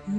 Ja,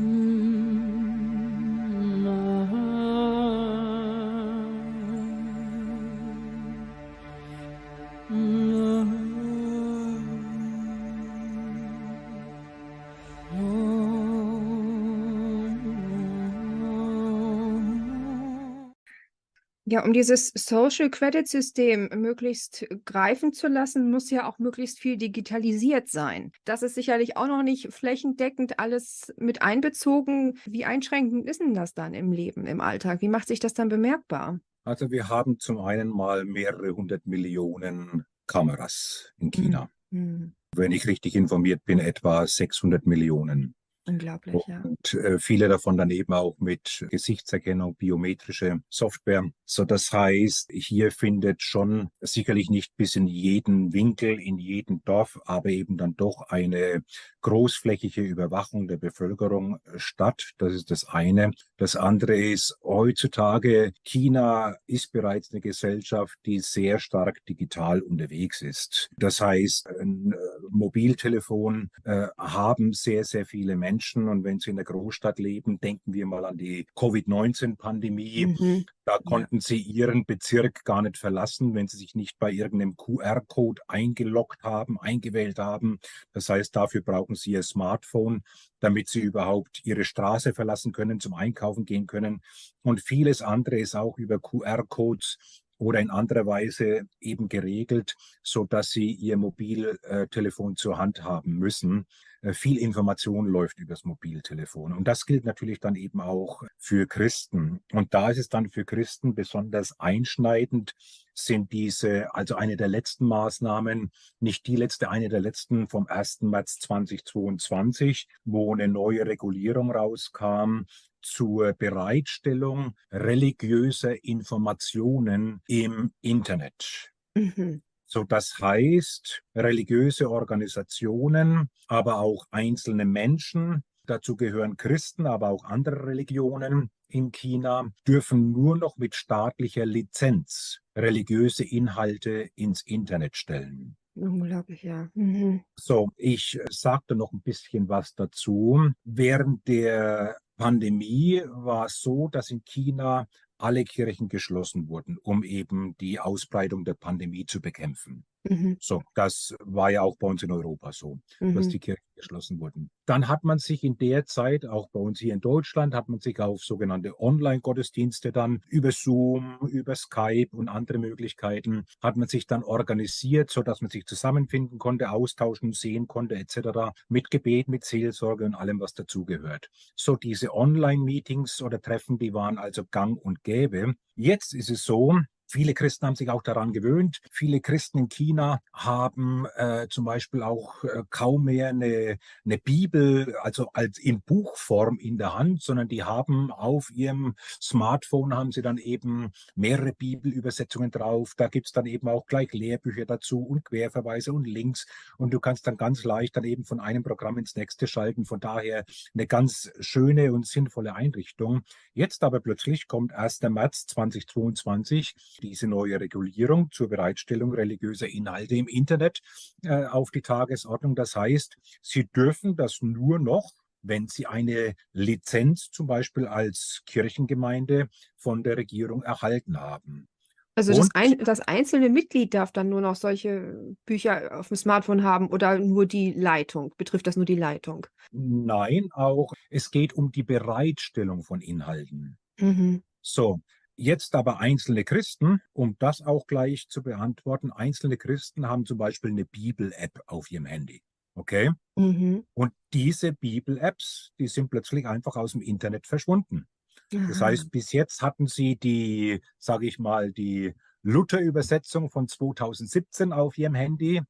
um dieses Social Credit System möglichst greifen zu lassen, muss ja auch möglichst viel digitalisiert sein. Das ist sicherlich auch noch nicht flächendeckend alles mit einbezogen. Wie einschränkend ist denn das dann im Leben, im Alltag? Wie macht sich das dann bemerkbar? Also wir haben zum einen mal mehrere hundert Millionen Kameras in Mhm. China. Mhm. Wenn ich richtig informiert bin, etwa 600 Millionen. Unglaublich, ja. Und viele davon dann eben auch mit Gesichtserkennung, biometrische Software. So, das heißt, hier findet schon sicherlich nicht bis in jeden Winkel, in jedem Dorf, aber eben dann doch eine großflächige Überwachung der Bevölkerung statt. Das ist das eine. Das andere ist, heutzutage, China ist bereits eine Gesellschaft, die sehr stark digital unterwegs ist. Das heißt, ein Mobiltelefon haben sehr, sehr viele Menschen. Und wenn sie in der Großstadt leben, denken wir mal an die Covid-19-Pandemie. Mhm. Da Ja. konnten sie ihren Bezirk gar nicht verlassen, wenn sie sich nicht bei irgendeinem QR-Code eingeloggt haben, eingewählt haben. Das heißt, dafür brauchen sie ihr Smartphone, damit sie überhaupt ihre Straße verlassen können, zum Einkaufen gehen können. Und vieles andere ist auch über QR-Codes oder in anderer Weise eben geregelt, so dass sie ihr Mobiltelefon zur Hand haben müssen. Viel Information läuft übers Mobiltelefon. Und das gilt natürlich dann eben auch für Christen. Und da ist es dann für Christen besonders einschneidend, sind diese, also eine der letzten Maßnahmen, nicht die letzte, eine der letzten vom 1. März 2022, wo eine neue Regulierung rauskam zur Bereitstellung religiöser Informationen im Internet. Mhm. So, das heißt, religiöse Organisationen, aber auch einzelne Menschen, dazu gehören Christen, aber auch andere Religionen in China, dürfen nur noch mit staatlicher Lizenz religiöse Inhalte ins Internet stellen. Unglaublich, ja. Mhm. So, ich sagte noch ein bisschen was dazu. Während der Pandemie war es so, dass in China alle Kirchen geschlossen wurden, um eben die Ausbreitung der Pandemie zu bekämpfen. Mhm. So, das war ja auch bei uns in Europa so, dass Mhm. die Kirchen geschlossen wurden. Dann hat man sich in der Zeit, auch bei uns hier in Deutschland, hat man sich auf sogenannte Online-Gottesdienste dann über Zoom, über Skype und andere Möglichkeiten, hat man sich dann organisiert, sodass man sich zusammenfinden konnte, austauschen, sehen konnte, etc. Mit Gebet, mit Seelsorge und allem, was dazugehört. So, diese Online-Meetings oder Treffen, die waren also gang und gäbe. Jetzt ist es so, viele Christen haben sich auch daran gewöhnt. Viele Christen in China haben zum Beispiel auch kaum mehr eine Bibel, also als in Buchform in der Hand, sondern die haben auf ihrem Smartphone haben sie dann eben mehrere Bibelübersetzungen drauf. Da gibt es dann eben auch gleich Lehrbücher dazu und Querverweise und Links. Und du kannst dann ganz leicht dann eben von einem Programm ins nächste schalten. Von daher eine ganz schöne und sinnvolle Einrichtung. Jetzt aber plötzlich kommt 1. März 2022 diese neue Regulierung zur Bereitstellung religiöser Inhalte im Internet auf die Tagesordnung. Das heißt, Sie dürfen das nur noch, wenn Sie eine Lizenz zum Beispiel als Kirchengemeinde von der Regierung erhalten haben. Also Und das einzelne Mitglied darf dann nur noch solche Bücher auf dem Smartphone haben oder nur die Leitung? Betrifft das nur die Leitung? nein, auch es geht um die Bereitstellung von Inhalten. Mhm. So, jetzt aber einzelne Christen, um das auch gleich zu beantworten, einzelne Christen haben zum Beispiel eine Bibel-App auf ihrem Handy. Okay? Mhm. Und diese Bibel-Apps, die sind plötzlich einfach aus dem Internet verschwunden. Das Aha. heißt, bis jetzt hatten sie die, sage ich mal, die Luther-Übersetzung von 2017 auf ihrem Handy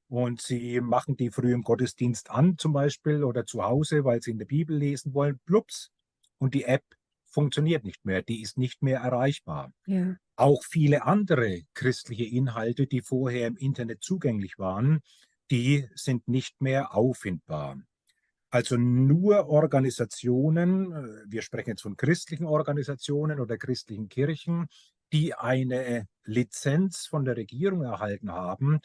und sie machen die früh im Gottesdienst an zum Beispiel oder zu Hause, weil sie in der Bibel lesen wollen, plups, und die App funktioniert nicht mehr, die ist nicht mehr erreichbar. Ja. Auch viele andere christliche Inhalte, die vorher im Internet zugänglich waren, die sind nicht mehr auffindbar. Also nur Organisationen, wir sprechen jetzt von christlichen Organisationen oder christlichen Kirchen, die eine Lizenz von der Regierung erhalten haben,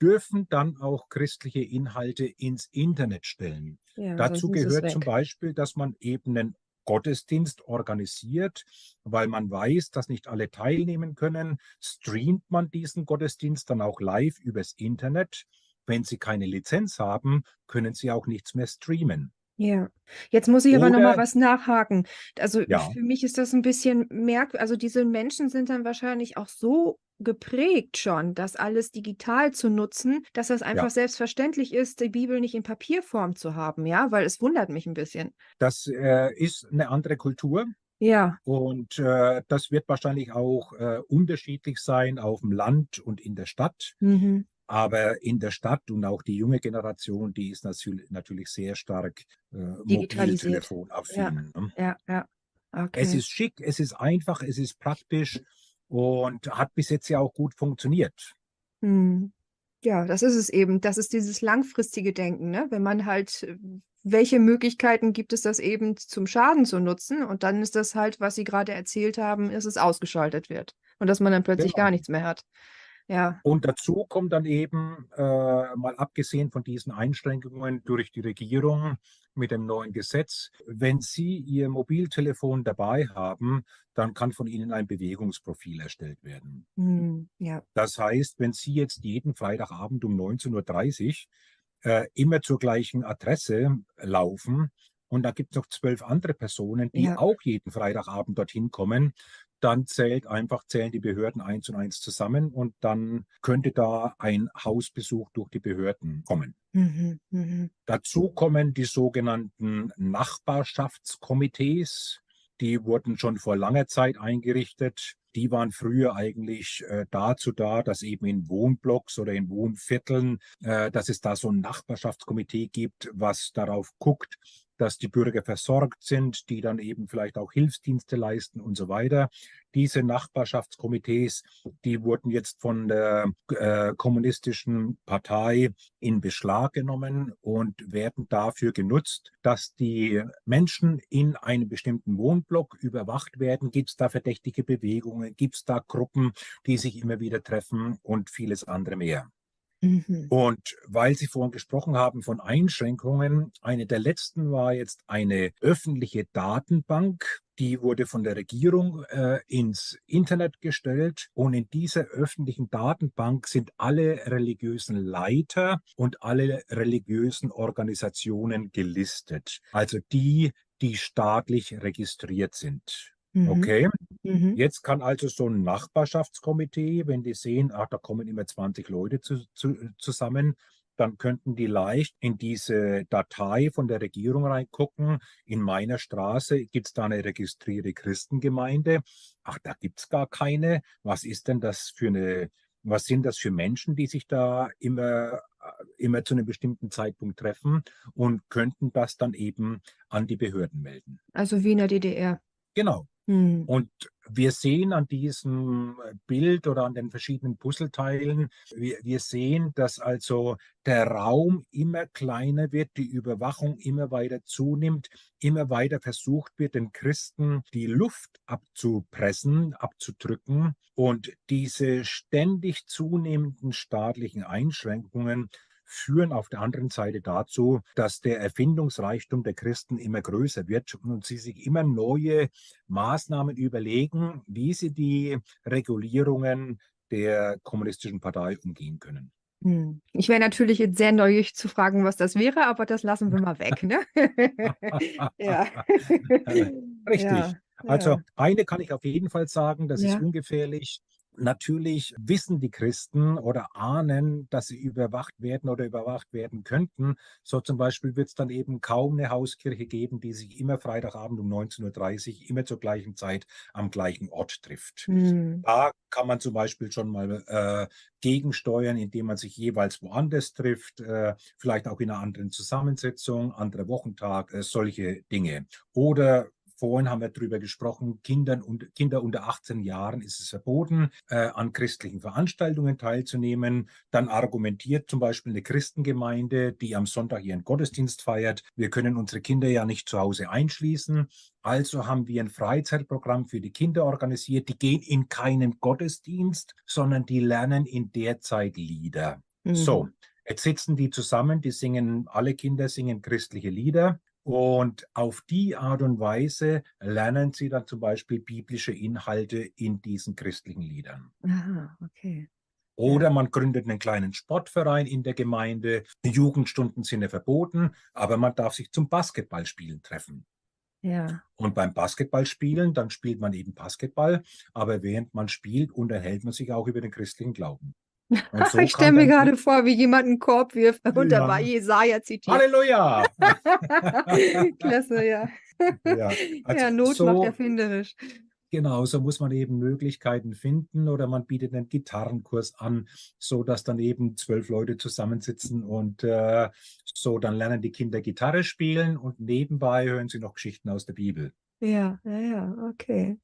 dürfen dann auch christliche Inhalte ins Internet stellen. Ja, sonst Dazu ist es gehört zum weg. Beispiel, dass man eben einen Gottesdienst organisiert, weil man weiß, dass nicht alle teilnehmen können, streamt man diesen Gottesdienst dann auch live übers Internet. Wenn Sie keine Lizenz haben, können Sie auch nichts mehr streamen. Ja, jetzt muss ich aber noch mal Oder, was nachhaken. Also ja, für mich ist das ein bisschen merkwürdig. Also diese Menschen sind dann wahrscheinlich auch so geprägt schon, das alles digital zu nutzen, dass das einfach ja, selbstverständlich ist, die Bibel nicht in Papierform zu haben, ja, weil es wundert mich ein bisschen. das ist eine andere Kultur. Ja, Und das wird wahrscheinlich auch unterschiedlich sein auf dem Land und in der Stadt. mhm. Aber in der Stadt und auch die junge Generation, die ist natürlich sehr stark Digitalisiert. Ja, mobiltelefonaffin. Ne? ja, Es okay. ist schick, es ist einfach, es ist praktisch und hat bis jetzt ja auch gut funktioniert. Hm. Ja, das ist es eben. Das ist dieses langfristige Denken, ne? Wenn man halt, welche Möglichkeiten gibt es, das eben zum Schaden zu nutzen? Und dann ist das halt, was Sie gerade erzählt haben, dass es ausgeschaltet wird und dass man dann plötzlich gar Genau. nichts mehr hat. Ja. Und dazu kommt dann eben, mal abgesehen von diesen Einschränkungen durch die Regierung mit dem neuen Gesetz, wenn Sie Ihr Mobiltelefon dabei haben, dann kann von Ihnen ein Bewegungsprofil erstellt werden. Hm, ja. Das heißt, wenn Sie jetzt jeden Freitagabend um 19:30 Uhr immer zur gleichen Adresse laufen und da gibt es noch 12 andere Personen, die Ja. auch jeden Freitagabend dorthin kommen, dann zählen die Behörden eins und eins zusammen und dann könnte da ein Hausbesuch durch die Behörden kommen. Mhm, mhm. Dazu kommen die sogenannten Nachbarschaftskomitees. Die wurden schon vor langer Zeit eingerichtet. Die waren früher eigentlich dazu da, dass eben in Wohnblocks oder in Wohnvierteln, dass es da so ein Nachbarschaftskomitee gibt, was darauf guckt, dass die Bürger versorgt sind, die dann eben vielleicht auch Hilfsdienste leisten und so weiter. Diese Nachbarschaftskomitees, die wurden jetzt von der kommunistischen Partei in Beschlag genommen und werden dafür genutzt, dass die Menschen in einem bestimmten Wohnblock überwacht werden. Gibt es da verdächtige Bewegungen? Gibt es da Gruppen, die sich immer wieder treffen und vieles andere mehr? Mhm. Und weil Sie vorhin gesprochen haben von Einschränkungen, eine der letzten war jetzt eine öffentliche Datenbank. Die wurde von der Regierung ins Internet gestellt. Und in dieser öffentlichen Datenbank sind alle religiösen Leiter und alle religiösen Organisationen gelistet. Also die, die staatlich registriert sind. Mhm. Okay? Mhm. Jetzt kann also so ein Nachbarschaftskomitee, wenn die sehen, ach, da kommen immer 20 Leute zusammen, dann könnten die leicht in diese Datei von der Regierung reingucken. In meiner Straße gibt es da eine registrierte Christengemeinde. Ach, da gibt es gar keine. Was sind das für Menschen, die sich da immer zu einem bestimmten Zeitpunkt treffen und könnten das dann eben an die Behörden melden? Also wie in der DDR. Genau. Hm. Und wir sehen an diesem Bild oder an den verschiedenen Puzzleteilen, wir sehen, dass also der Raum immer kleiner wird, die Überwachung immer weiter zunimmt, immer weiter versucht wird, den Christen die Luft abzupressen, abzudrücken. Und diese ständig zunehmenden staatlichen Einschränkungen führen auf der anderen Seite dazu, dass der Erfindungsreichtum der Christen immer größer wird und sie sich immer neue Maßnahmen überlegen, wie sie die Regulierungen der kommunistischen Partei umgehen können. Hm. Ich wäre natürlich jetzt sehr neugierig zu fragen, was das wäre, aber das lassen wir mal weg, ne? Ja. Richtig. Ja, Also ja, eine kann ich auf jeden Fall sagen, das ist ja. ungefährlich. Natürlich wissen die Christen oder ahnen, dass sie überwacht werden oder überwacht werden könnten. So zum Beispiel wird es dann eben kaum eine Hauskirche geben, die sich immer Freitagabend um 19:30 Uhr immer zur gleichen Zeit am gleichen Ort trifft. Hm. Da kann man zum Beispiel schon mal gegensteuern, indem man sich jeweils woanders trifft, vielleicht auch in einer anderen Zusammensetzung, anderer Wochentag, solche Dinge. Oder vorhin haben wir darüber gesprochen, Kinder unter 18 Jahren ist es verboten, an christlichen Veranstaltungen teilzunehmen. Dann argumentiert zum Beispiel eine Christengemeinde, die am Sonntag ihren Gottesdienst feiert, wir können unsere Kinder ja nicht zu Hause einschließen. Also haben wir ein Freizeitprogramm für die Kinder organisiert. Die gehen in keinen Gottesdienst, sondern die lernen in der Zeit Lieder. So, Mhm. jetzt sitzen die zusammen, alle Kinder singen christliche Lieder. Und auf die Art und Weise lernen sie dann zum Beispiel biblische Inhalte in diesen christlichen Liedern. Aha, okay. Ja, Oder man gründet einen kleinen Sportverein in der Gemeinde. Die Jugendstunden sind ja verboten, aber man darf sich zum Basketballspielen treffen. ja. Und beim Basketballspielen, dann spielt man eben Basketball, aber während man spielt, unterhält man sich auch über den christlichen Glauben. Und so Ich stelle kann mir dann, gerade vor, wie jemand einen Korb wirft und dabei ja, Jesaja zitiert. Halleluja! Klasse, ja. Ja, also Ja, Not macht so, erfinderisch. genau, so muss man eben Möglichkeiten finden oder man bietet einen Gitarrenkurs an, so dass dann eben 12 Leute zusammensitzen und so dann lernen die Kinder Gitarre spielen und nebenbei hören sie noch Geschichten aus der Bibel. Ja, ja, ja, okay.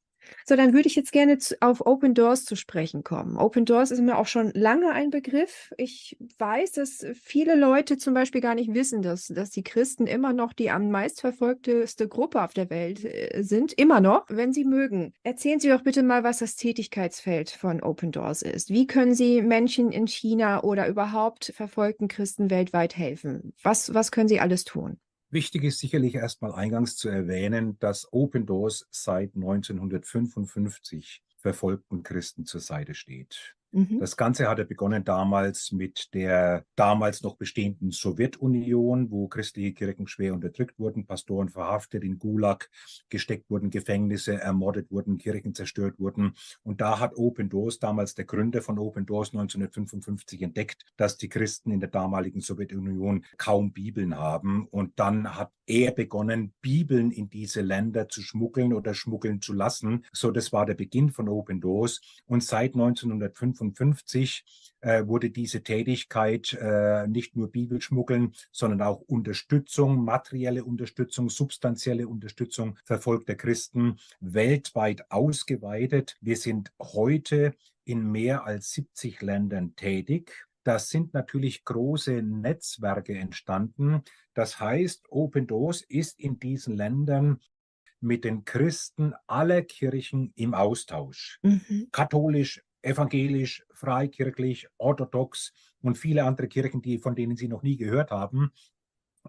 So, dann würde ich jetzt gerne auf Open Doors zu sprechen kommen. Open Doors ist mir auch schon lange ein Begriff. Ich weiß, dass viele Leute zum Beispiel gar nicht wissen, dass die Christen immer noch die am meistverfolgteste Gruppe auf der Welt sind. Immer noch, wenn Sie mögen. Erzählen Sie doch bitte mal, was das Tätigkeitsfeld von Open Doors ist. Wie können Sie Menschen in China oder überhaupt verfolgten Christen weltweit helfen? Was können Sie alles tun? Wichtig ist sicherlich erstmal eingangs zu erwähnen, dass Open Doors seit 1955 verfolgten Christen zur Seite steht. Mhm. Das Ganze hatte begonnen damals mit der damals noch bestehenden Sowjetunion, wo christliche Kirchen schwer unterdrückt wurden, Pastoren verhaftet, in Gulag gesteckt wurden, Gefängnisse ermordet wurden, Kirchen zerstört wurden. Und da hat Open Doors, damals der Gründer von Open Doors 1955, entdeckt, dass die Christen in der damaligen Sowjetunion kaum Bibeln haben. Und dann hat er begonnen, Bibeln in diese Länder zu schmuggeln oder schmuggeln zu lassen. So, das war der Beginn von Open Doors. Und seit 1955 wurde diese Tätigkeit nicht nur Bibelschmuggeln, sondern auch Unterstützung, materielle Unterstützung, substanzielle Unterstützung verfolgter Christen weltweit ausgeweitet. Wir sind heute in mehr als 70 Ländern tätig. Da sind natürlich große Netzwerke entstanden. Das heißt, Open Doors ist in diesen Ländern mit den Christen aller Kirchen im Austausch. Mhm. Katholisch, evangelisch, freikirchlich, orthodox und viele andere Kirchen, von denen Sie noch nie gehört haben.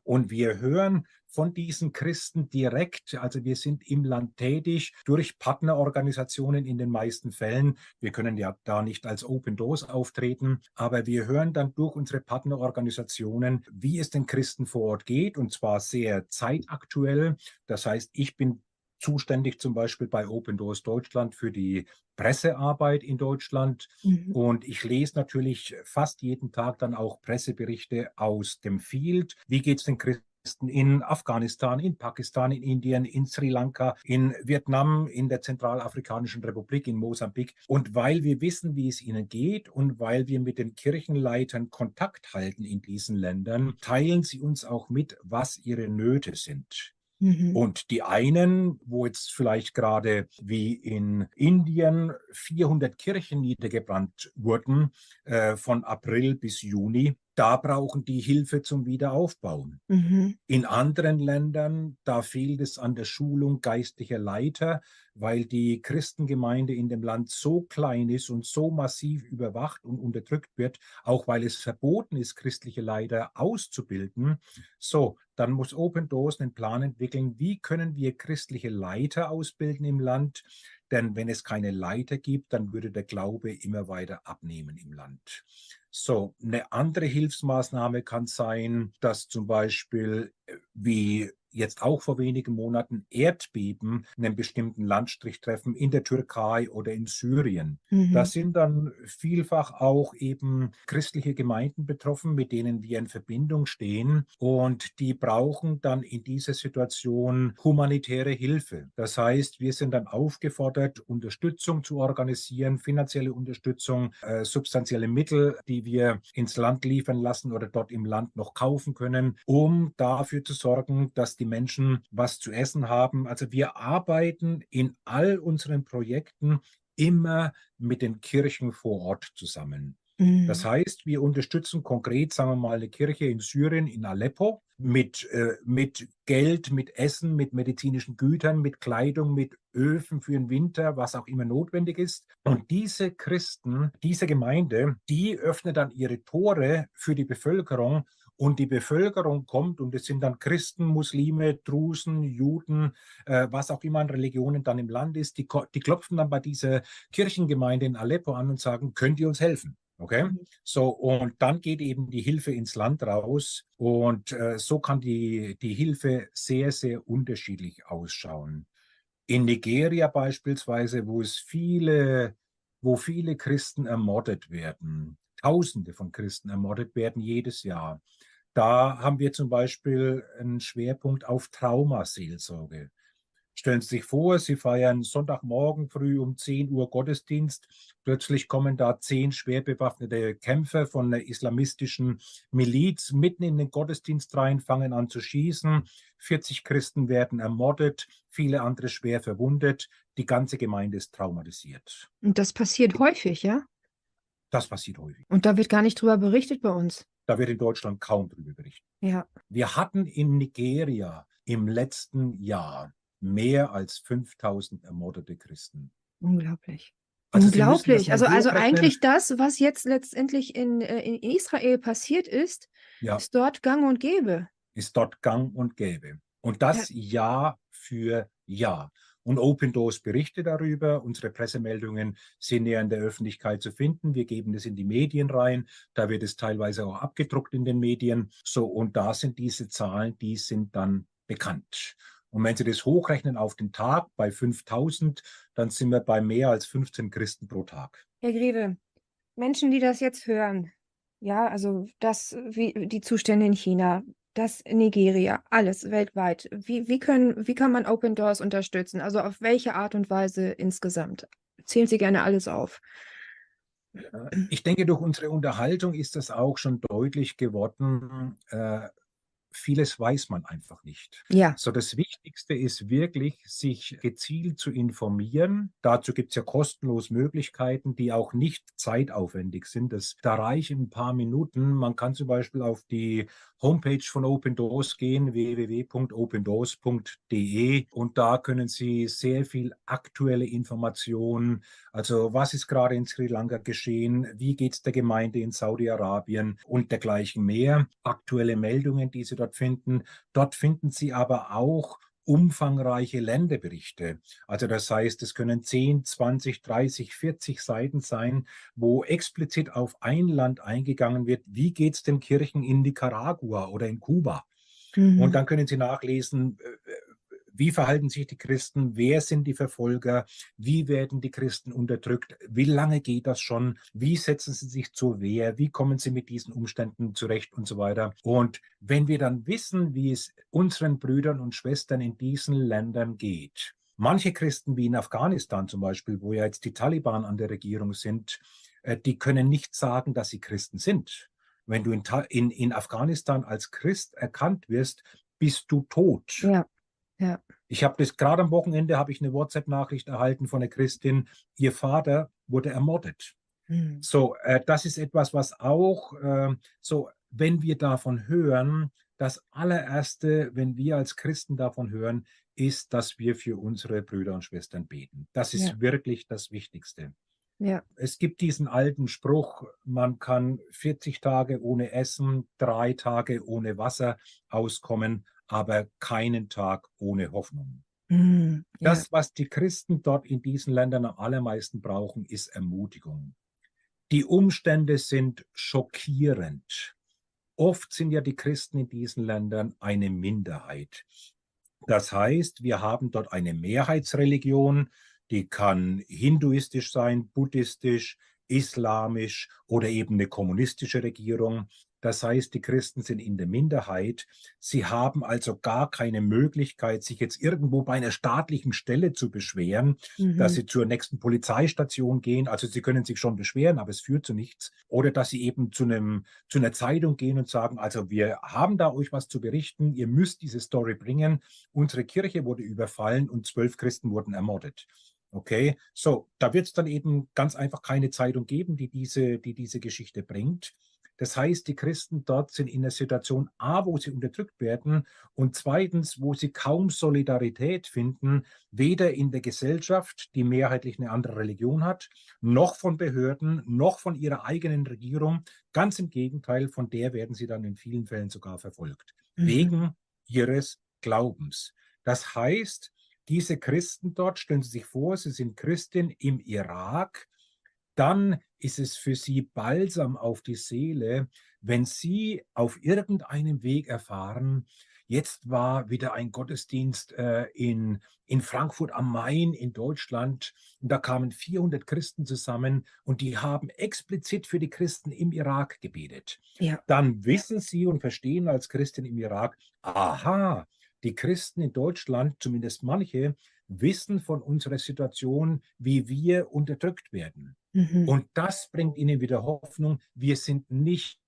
Und wir hören von diesen Christen direkt, also wir sind im Land tätig, durch Partnerorganisationen in den meisten Fällen. Wir können ja da nicht als Open Doors auftreten, aber wir hören dann durch unsere Partnerorganisationen, wie es den Christen vor Ort geht, und zwar sehr zeitaktuell. Das heißt, ich bin zuständig zum Beispiel bei Open Doors Deutschland für die Pressearbeit in Deutschland. Mhm. Und ich lese natürlich fast jeden Tag dann auch Presseberichte aus dem Field. Wie geht es den Christen in Afghanistan, in Pakistan, in Indien, in Sri Lanka, in Vietnam, in der Zentralafrikanischen Republik, in Mosambik? Und weil wir wissen, wie es ihnen geht und weil wir mit den Kirchenleitern Kontakt halten in diesen Ländern, teilen sie uns auch mit, was ihre Nöte sind. Mhm. Und die einen, wo jetzt vielleicht gerade wie in Indien 400 Kirchen niedergebrannt wurden, von April bis Juni, da brauchen die Hilfe zum Wiederaufbauen. Mhm. In anderen Ländern, da fehlt es an der Schulung geistlicher Leiter, weil die Christengemeinde in dem Land so klein ist und so massiv überwacht und unterdrückt wird, auch weil es verboten ist, christliche Leiter auszubilden. So, dann muss Open Doors einen Plan entwickeln, wie können wir christliche Leiter ausbilden im Land? Denn wenn es keine Leiter gibt, dann würde der Glaube immer weiter abnehmen im Land. So, eine andere Hilfsmaßnahme kann sein, dass zum Beispiel, wie jetzt auch vor wenigen Monaten, Erdbeben einen bestimmten Landstrich treffen, in der Türkei oder in Syrien. Da Mhm. sind dann vielfach auch eben christliche Gemeinden betroffen, mit denen wir in Verbindung stehen. Und die brauchen dann in dieser Situation humanitäre Hilfe. Das heißt, wir sind dann aufgefordert, Unterstützung zu organisieren, finanzielle Unterstützung, substanzielle Mittel, die wir ins Land liefern lassen oder dort im Land noch kaufen können, um dafür zu sorgen, dass die Menschen was zu essen haben. Also wir arbeiten in all unseren Projekten immer mit den Kirchen vor Ort zusammen. Das Mhm. heißt, wir unterstützen konkret, sagen wir mal, eine Kirche in Syrien, in Aleppo, mit Geld, mit Essen, mit medizinischen Gütern, mit Kleidung, mit Öfen für den Winter, was auch immer notwendig ist. Und diese Christen, diese Gemeinde, die öffnet dann ihre Tore für die Bevölkerung. Und die Bevölkerung kommt, und es sind dann Christen, Muslime, Drusen, Juden, was auch immer an Religionen dann im Land ist, die klopfen dann bei dieser Kirchengemeinde in Aleppo an und sagen, könnt ihr uns helfen? Okay, Mhm. so, und dann geht eben die Hilfe ins Land raus, und so kann die Hilfe sehr, sehr unterschiedlich ausschauen. In Nigeria beispielsweise, wo viele Christen ermordet werden, Tausende von Christen ermordet werden jedes Jahr, da haben wir zum Beispiel einen Schwerpunkt auf Traumaseelsorge. Stellen Sie sich vor, Sie feiern Sonntagmorgen früh um 10 Uhr Gottesdienst. Plötzlich kommen da 10 schwer bewaffnete Kämpfer von einer islamistischen Miliz mitten in den Gottesdienst rein, fangen an zu schießen. 40 Christen werden ermordet, viele andere schwer verwundet. Die ganze Gemeinde ist traumatisiert. Und das passiert häufig, ja? Das passiert häufig. Und da wird gar nicht drüber berichtet bei uns. Da wird in Deutschland kaum drüber berichtet. Ja, Wir hatten in Nigeria im letzten Jahr mehr als 5000 ermordete Christen. unglaublich. Also Sie müssen das Unglaublich. mal Also hochrechnen. eigentlich das, was jetzt letztendlich in Israel passiert ist, Ja, ist dort gang und gäbe. ist dort gang und gäbe. Und Ja, das Jahr für Jahr. Und Open Doors berichtet darüber. Unsere Pressemeldungen sind ja in der Öffentlichkeit zu finden. Wir geben es in die Medien rein. Da wird es teilweise auch abgedruckt in den Medien. So, und da sind diese Zahlen, die sind dann bekannt. Und wenn Sie das hochrechnen auf den Tag bei 5000, dann sind wir bei mehr als 15 Christen pro Tag. Herr Greve, Menschen, die das jetzt hören, ja, also das, wie die Zustände in China, das in Nigeria, alles weltweit. Wie kann man Open Doors unterstützen? Also auf welche Art und Weise insgesamt? Zählen Sie gerne alles auf. Ich denke, durch unsere Unterhaltung ist das auch schon deutlich geworden. Vieles weiß man einfach nicht. Ja. So, das Wichtigste ist wirklich, sich gezielt zu informieren. Dazu gibt es ja kostenlos Möglichkeiten, die auch nicht zeitaufwendig sind. Da reichen ein paar Minuten. Man kann zum Beispiel auf die Homepage von Open Doors gehen, www.opendoors.de, und da können Sie sehr viel aktuelle Informationen, also was ist gerade in Sri Lanka geschehen, wie geht es der Gemeinde in Saudi-Arabien und dergleichen mehr, aktuelle Meldungen, die Sie dort finden. Dort finden Sie aber auch umfangreiche Länderberichte. Also das heißt, es können 10, 20, 30, 40 Seiten sein, wo explizit auf ein Land eingegangen wird. Wie geht es den Kirchen in Nicaragua oder in Kuba? Und Mhm. dann können Sie nachlesen, wie verhalten sich die Christen, wer sind die Verfolger, wie werden die Christen unterdrückt, wie lange geht das schon, wie setzen sie sich zur Wehr, wie kommen sie mit diesen Umständen zurecht und so weiter. Und wenn wir dann wissen, wie es unseren Brüdern und Schwestern in diesen Ländern geht, manche Christen wie in Afghanistan zum Beispiel, wo ja jetzt die Taliban an der Regierung sind, die können nicht sagen, dass sie Christen sind. Wenn du in Afghanistan als Christ erkannt wirst, bist du tot. Ja, ja. Ich habe das gerade am Wochenende, habe ich eine WhatsApp-Nachricht erhalten von einer Christin, ihr Vater wurde ermordet. Mhm. So, das ist etwas, was auch, so, wenn wir davon hören, das allererste, wenn wir als Christen davon hören, ist, dass wir für unsere Brüder und Schwestern beten. Das Ja, ist wirklich das Wichtigste. ja. Es gibt diesen alten Spruch, man kann 40 Tage ohne Essen, 3 Tage ohne Wasser auskommen, aber keinen Tag ohne Hoffnung. Mhm. Ja. Das, was die Christen dort in diesen Ländern am allermeisten brauchen, ist Ermutigung. Die Umstände sind schockierend. Oft sind ja die Christen in diesen Ländern eine Minderheit. Das heißt, wir haben dort eine Mehrheitsreligion, die kann hinduistisch sein, buddhistisch, islamisch oder eben eine kommunistische Regierung. Das heißt, die Christen sind in der Minderheit. Sie haben also gar keine Möglichkeit, sich jetzt irgendwo bei einer staatlichen Stelle zu beschweren, dass Mhm. sie zur nächsten Polizeistation gehen. Also sie können sich schon beschweren, aber es führt zu nichts. Oder dass sie eben zu einer Zeitung gehen und sagen, also wir haben da euch was zu berichten, ihr müsst diese Story bringen. Unsere Kirche wurde überfallen und 12 Christen wurden ermordet. Okay, so, da wird es dann eben ganz einfach keine Zeitung geben, die diese Geschichte bringt. Das heißt, die Christen dort sind in einer Situation A, wo sie unterdrückt werden und zweitens, wo sie kaum Solidarität finden, weder in der Gesellschaft, die mehrheitlich eine andere Religion hat, noch von Behörden, noch von ihrer eigenen Regierung. Ganz im Gegenteil, von der werden sie dann in vielen Fällen sogar verfolgt, Mhm. wegen ihres Glaubens. Das heißt, diese Christen dort, stellen Sie sich vor, sie sind Christin im Irak, dann ist es für sie Balsam auf die Seele, wenn sie auf irgendeinem Weg erfahren, jetzt war wieder ein Gottesdienst in Frankfurt am Main in Deutschland und da kamen 400 Christen zusammen und die haben explizit für die Christen im Irak gebetet. Ja. Dann wissen sie und verstehen als Christen im Irak, aha, die Christen in Deutschland, zumindest manche, wissen von unserer Situation, wie wir unterdrückt werden. Mhm. Und das bringt ihnen wieder Hoffnung, wir sind nicht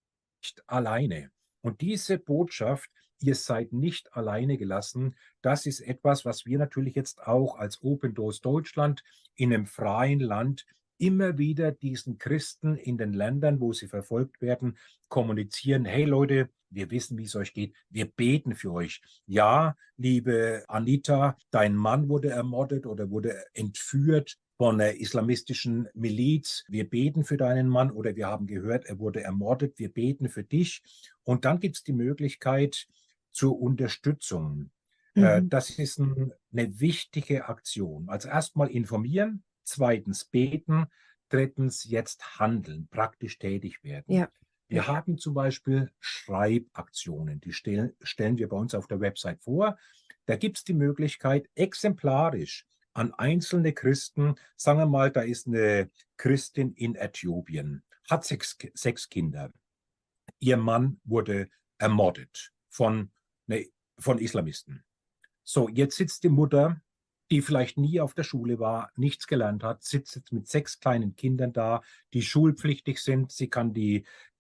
alleine. Und diese Botschaft, ihr seid nicht alleine gelassen, das ist etwas, was wir natürlich jetzt auch als Open Doors Deutschland in einem freien Land immer wieder diesen Christen in den Ländern, wo sie verfolgt werden, kommunizieren. Hey Leute, wir wissen, wie es euch geht. Wir beten für euch. Ja, liebe Anita, dein Mann wurde ermordet oder wurde entführt von einer islamistischen Miliz. Wir beten für deinen Mann oder wir haben gehört, er wurde ermordet. Wir beten für dich. Und dann gibt es die Möglichkeit zur Unterstützung. Mhm. Das ist eine wichtige Aktion. Also erstmal informieren, zweitens beten, drittens jetzt handeln, praktisch tätig werden. Ja. Ja. Wir haben zum Beispiel Schreibaktionen, die stellen wir bei uns auf der Website vor. Da gibt es die Möglichkeit, exemplarisch an einzelne Christen, sagen wir mal, da ist eine Christin in Äthiopien, hat sechs Kinder. Ihr Mann wurde ermordet ne, von Islamisten. So, jetzt sitzt die Mutter, die vielleicht nie auf der Schule war, nichts gelernt hat, sitzt jetzt mit sechs kleinen Kindern da, die schulpflichtig sind. Sie kann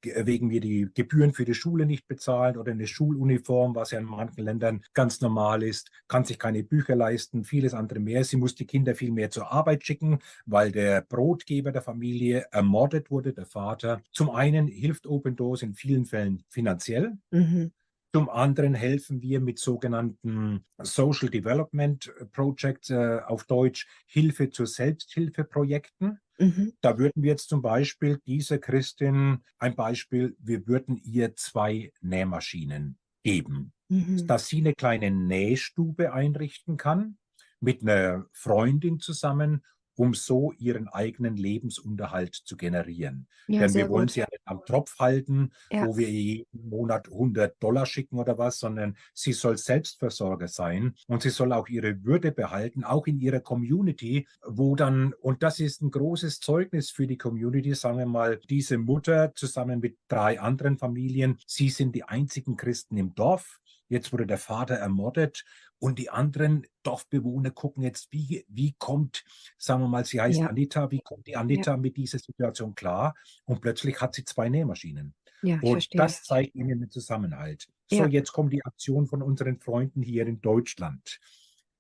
wegen mir die Gebühren für die Schule nicht bezahlen oder eine Schuluniform, was ja in manchen Ländern ganz normal ist, kann sich keine Bücher leisten, vieles andere mehr. Sie muss die Kinder viel mehr zur Arbeit schicken, weil der Brotgeber der Familie ermordet wurde, der Vater. Zum einen hilft Open Doors in vielen Fällen finanziell. Mhm. Zum anderen helfen wir mit sogenannten Social Development Projects, auf Deutsch Hilfe zu Selbsthilfeprojekten. Mhm. Da würden wir jetzt zum Beispiel dieser Christin ein Beispiel, wir würden ihr 2 Nähmaschinen geben, Mhm. dass sie eine kleine Nähstube einrichten kann mit einer Freundin zusammen, um so ihren eigenen Lebensunterhalt zu generieren. Ja, Denn wir sehr wollen gut. sie ja nicht am Tropf halten, Ja. wo wir jeden Monat $100 schicken oder was, sondern sie soll Selbstversorger sein und sie soll auch ihre Würde behalten, auch in ihrer Community, wo dann, und das ist ein großes Zeugnis für die Community, sagen wir mal, diese Mutter zusammen mit 3 anderen Familien, sie sind die einzigen Christen im Dorf. Jetzt wurde der Vater ermordet und die anderen Dorfbewohner gucken jetzt, wie kommt, sagen wir mal, sie heißt Ja. Anita, wie kommt die Ja. Anita mit dieser Situation klar? Und plötzlich hat sie 2 Nähmaschinen. Ja, ich Und verstehe. das zeigt ihnen den Zusammenhalt. So, Ja. jetzt kommt die Aktion von unseren Freunden hier in Deutschland.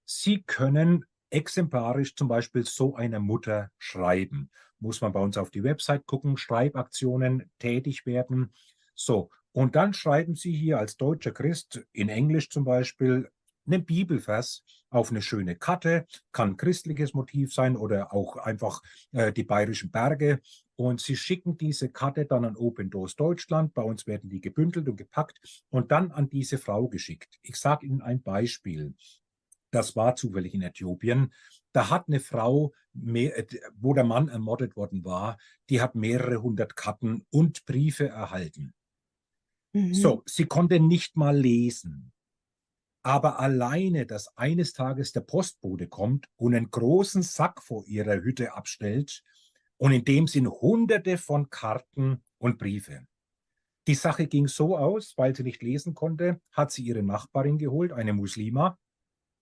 Sie können exemplarisch zum Beispiel so einer Mutter schreiben. Muss man bei uns auf die Website gucken, Schreibaktionen tätig werden. So, und dann schreiben Sie hier als deutscher Christ in Englisch zum Beispiel einen Bibelvers auf eine schöne Karte, kann ein christliches Motiv sein oder auch einfach die Bayerischen Berge. Und Sie schicken diese Karte dann an Open Doors Deutschland. Bei uns werden die gebündelt und gepackt und dann an diese Frau geschickt. Ich sage Ihnen ein Beispiel. Das war zufällig in Äthiopien. Da hat eine Frau, wo der Mann ermordet worden war, die hat mehrere hundert Karten und Briefe erhalten. Mhm. So, sie konnte nicht mal lesen. Aber alleine, dass eines Tages der Postbote kommt und einen großen Sack vor ihrer Hütte abstellt und in dem sind hunderte von Karten und Briefe. Die Sache ging so aus, weil sie nicht lesen konnte, hat sie ihre Nachbarin geholt, eine Muslima,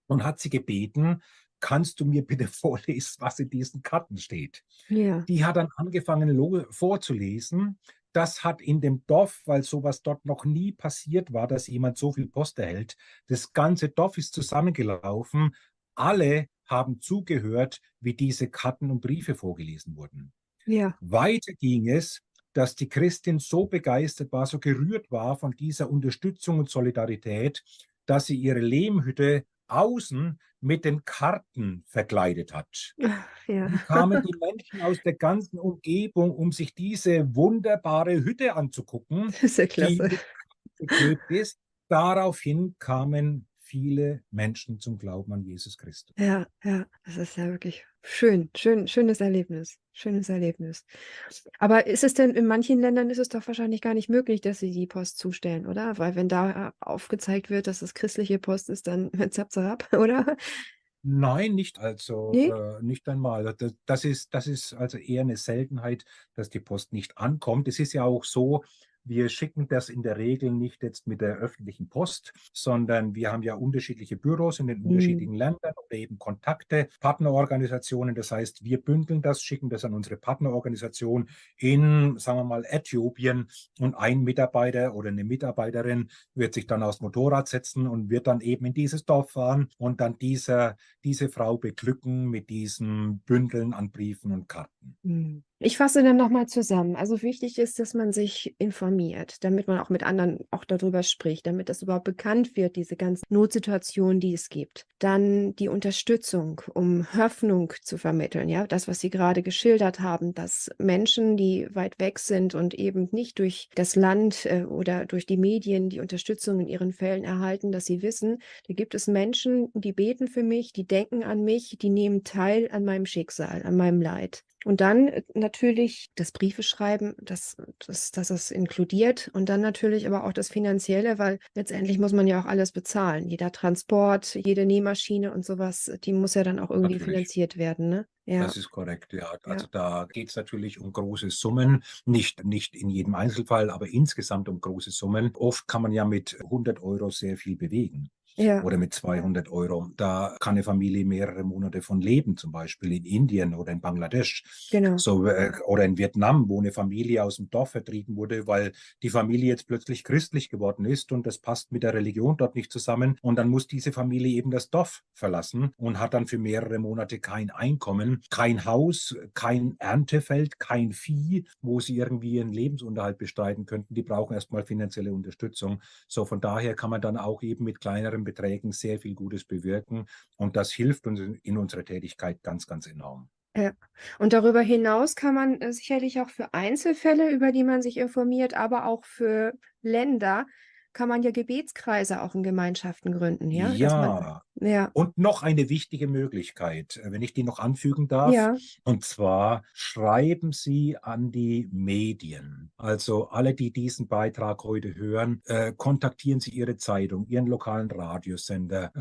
und hat sie gebeten, kannst du mir bitte vorlesen, was in diesen Karten steht? Ja. Die hat dann angefangen vorzulesen. Das hat in dem Dorf, weil sowas dort noch nie passiert war, dass jemand so viel Post erhält, das ganze Dorf ist zusammengelaufen. Alle haben zugehört, wie diese Karten und Briefe vorgelesen wurden. Ja. Weiter ging es, dass die Christin so begeistert war, so gerührt war von dieser Unterstützung und Solidarität, dass sie ihre Lehmhütte außen mit den Karten verkleidet hat. Ja. Dann kamen die Menschen aus der ganzen Umgebung, um sich diese wunderbare Hütte anzugucken, Das ist ja die klasse. mit Karten beklebt ist. Daraufhin kamen viele Menschen zum Glauben an Jesus Christus. Ja, ja, das ist ja wirklich schönes Erlebnis, schönes Erlebnis. Aber ist es denn in manchen Ländern ist es doch wahrscheinlich gar nicht möglich, dass sie die Post zustellen, oder? Weil wenn da aufgezeigt wird, dass es christliche Post ist, dann zap zap, oder? Nein, nicht also Ne? nicht einmal. Das ist also eher eine Seltenheit, dass die Post nicht ankommt. Es ist ja auch so, wir schicken das in der Regel nicht jetzt mit der öffentlichen Post, sondern wir haben ja unterschiedliche Büros in den Mhm. unterschiedlichen Ländern oder eben Kontakte, Partnerorganisationen. Das heißt, wir bündeln das, schicken das an unsere Partnerorganisation in, sagen wir mal, Äthiopien, und ein Mitarbeiter oder eine Mitarbeiterin wird sich dann aufs Motorrad setzen und wird dann eben in dieses Dorf fahren und dann diese Frau beglücken mit diesen Bündeln an Briefen und Karten. Hm. Ich fasse dann nochmal zusammen. Also wichtig ist, dass man sich informiert, damit man auch mit anderen auch darüber spricht, damit das überhaupt bekannt wird, diese ganzen Notsituationen, die es gibt. Dann die Unterstützung, um Hoffnung zu vermitteln, ja, das, was Sie gerade geschildert haben, dass Menschen, die weit weg sind und eben nicht durch das Land oder durch die Medien die Unterstützung in ihren Fällen erhalten, dass sie wissen, da gibt es Menschen, die beten für mich, die denken an mich, die nehmen teil an meinem Schicksal, an meinem Leid. Und dann natürlich das Briefe schreiben, dass es inkludiert und dann natürlich aber auch das Finanzielle, weil letztendlich muss man ja auch alles bezahlen. Jeder Transport, jede Nähmaschine und sowas, die muss ja dann auch irgendwie Natürlich. finanziert werden, ne? Ja, Das ist korrekt, ja. Also ja. da geht es natürlich um große Summen, nicht in jedem Einzelfall, aber insgesamt um große Summen. Oft kann man ja mit 100 € sehr viel bewegen Ja, oder mit 200 €. Da kann eine Familie mehrere Monate von leben, zum Beispiel in Indien oder in Bangladesch, genau. so, oder in Vietnam, wo eine Familie aus dem Dorf vertrieben wurde, weil die Familie jetzt plötzlich christlich geworden ist und das passt mit der Religion dort nicht zusammen. Und dann muss diese Familie eben das Dorf verlassen und hat dann für mehrere Monate kein Einkommen, kein Haus, kein Erntefeld, kein Vieh, wo sie irgendwie ihren Lebensunterhalt bestreiten könnten. Die brauchen erstmal finanzielle Unterstützung. So, von daher kann man dann auch eben mit kleineren Beträgen sehr viel Gutes bewirken. Und das hilft uns in unserer Tätigkeit ganz, ganz enorm. Ja. Und darüber hinaus kann man sicherlich auch für Einzelfälle, über die man sich informiert, aber auch für Länder, kann man ja Gebetskreise auch in Gemeinschaften gründen, ja? Dass man, Ja, ja, und noch eine wichtige Möglichkeit, wenn ich die noch anfügen darf, ja, und zwar schreiben Sie an die Medien. Also alle, die diesen Beitrag heute hören, kontaktieren Sie Ihre Zeitung, Ihren lokalen Radiosender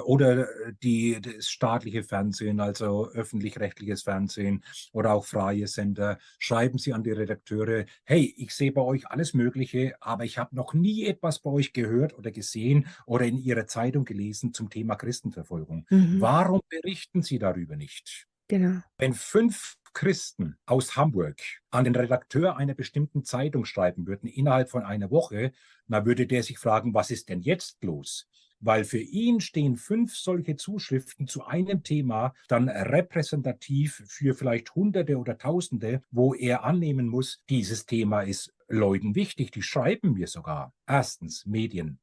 oder das staatliche Fernsehen, also öffentlich-rechtliches Fernsehen oder auch freie Sender. Schreiben Sie an die Redakteure, hey, ich sehe bei euch alles Mögliche, aber ich habe noch nie etwas bei euch gehört oder gesehen oder in Ihrer Zeitung gelesen zum Thema Christenverfolgung. mhm, Warum berichten Sie darüber nicht? genau. Wenn 5 Christen aus Hamburg an den Redakteur einer bestimmten Zeitung schreiben würden innerhalb von einer Woche, dann würde der sich fragen, was ist denn jetzt los? Weil für ihn stehen 5 solche Zuschriften zu einem Thema dann repräsentativ für vielleicht Hunderte oder Tausende, wo er annehmen muss, dieses Thema ist Leuten wichtig, die schreiben mir sogar. Erstens Medien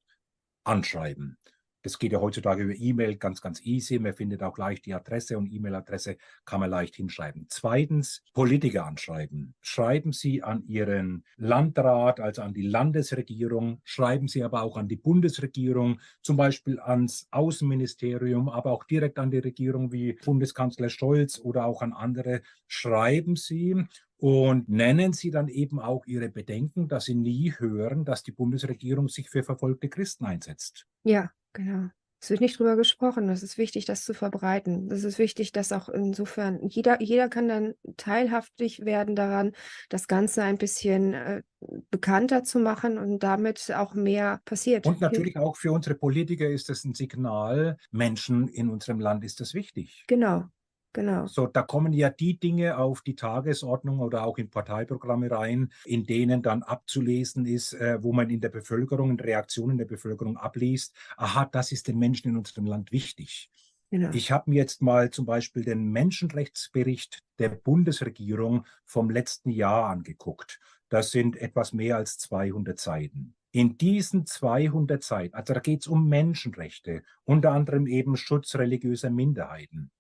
anschreiben. Das geht ja heutzutage über E-Mail ganz, ganz easy. Man findet auch leicht die Adresse und E-Mail-Adresse kann man leicht hinschreiben. Zweitens, Politiker anschreiben. Schreiben Sie an Ihren Landrat, also an die Landesregierung. Schreiben Sie aber auch an die Bundesregierung, zum Beispiel ans Außenministerium, aber auch direkt an die Regierung wie Bundeskanzler Scholz oder auch an andere. Schreiben Sie und nennen Sie dann eben auch Ihre Bedenken, dass Sie nie hören, dass die Bundesregierung sich für verfolgte Christen einsetzt. Ja, genau. Es wird nicht drüber gesprochen. Das ist wichtig, das zu verbreiten. Das ist wichtig, dass auch insofern jeder kann dann teilhaftig werden daran, das Ganze ein bisschen bekannter zu machen und damit auch mehr passiert. Und natürlich auch für unsere Politiker ist das ein Signal, Menschen in unserem Land ist das wichtig. Genau, genau. So, da kommen ja die Dinge auf die Tagesordnung oder auch in Parteiprogramme rein, in denen dann abzulesen ist, wo man in der Bevölkerung, in Reaktionen der Bevölkerung abliest, aha, das ist den Menschen in unserem Land wichtig. Genau. Ich habe mir jetzt mal zum Beispiel den Menschenrechtsbericht der Bundesregierung vom letzten Jahr angeguckt. Das sind etwas mehr als 200 Seiten. In diesen 200 Seiten, also da geht es um Menschenrechte, unter anderem eben Schutz religiöser Minderheiten.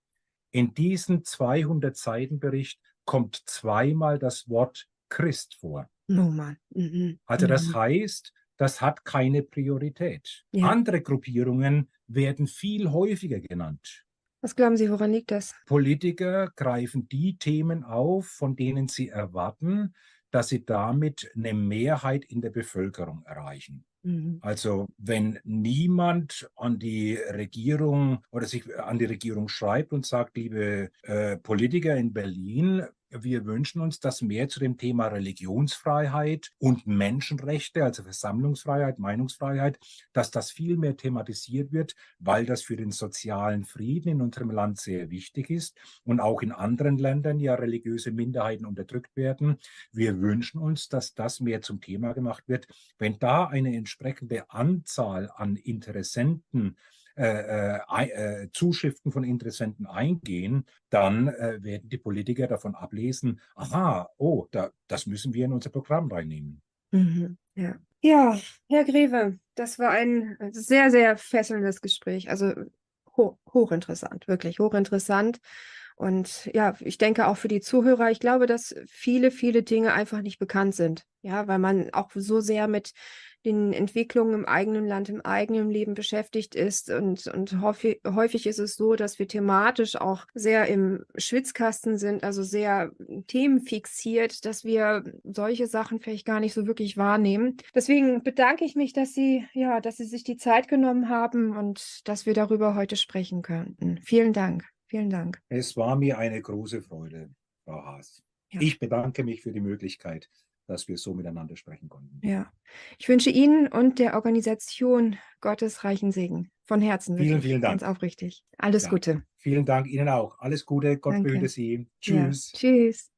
In diesem 200 Seiten Bericht kommt zweimal das Wort Christ vor. Nochmal. Mhm. Also das heißt, das hat keine Priorität. Ja. Andere Gruppierungen werden viel häufiger genannt. Was glauben Sie, woran liegt das? Politiker greifen die Themen auf, von denen sie erwarten, dass sie damit eine Mehrheit in der Bevölkerung erreichen. Mhm. Also wenn niemand an die Regierung oder sich an die Regierung schreibt und sagt, liebe Politiker in Berlin, wir wünschen uns, dass mehr zu dem Thema Religionsfreiheit und Menschenrechte, also Versammlungsfreiheit, Meinungsfreiheit, dass das viel mehr thematisiert wird, weil das für den sozialen Frieden in unserem Land sehr wichtig ist und auch in anderen Ländern ja religiöse Minderheiten unterdrückt werden. Wir wünschen uns, dass das mehr zum Thema gemacht wird. Wenn da eine entsprechende Anzahl an Interessenten Zuschriften von Interessenten eingehen, dann werden die Politiker davon ablesen, aha, oh, das müssen wir in unser Programm reinnehmen. Mhm. Ja. Ja, Herr Greve, das war ein sehr, sehr fesselndes Gespräch. Also hochinteressant, wirklich hochinteressant. Und ja, ich denke auch für die Zuhörer, ich glaube, dass viele, viele Dinge einfach nicht bekannt sind. Ja, weil man auch so sehr mit den Entwicklungen im eigenen Land, im eigenen Leben beschäftigt ist. Und häufig ist es so, dass wir thematisch auch sehr im Schwitzkasten sind, also sehr themenfixiert, dass wir solche Sachen vielleicht gar nicht so wirklich wahrnehmen. Deswegen bedanke ich mich, dass Sie sich die Zeit genommen haben und dass wir darüber heute sprechen könnten. Vielen Dank. Vielen Dank. Es war mir eine große Freude, Frau Haas. Ja. Ich bedanke mich für die Möglichkeit, dass wir so miteinander sprechen konnten. Ja. Ich wünsche Ihnen und der Organisation Gottes reichen Segen. Von Herzen, Vielen, wirklich, vielen Dank. ganz aufrichtig. Alles Ja, Gute. vielen Dank Ihnen auch. Alles Gute, Gott behüte Danke. Sie. Ja. Tschüss. Tschüss.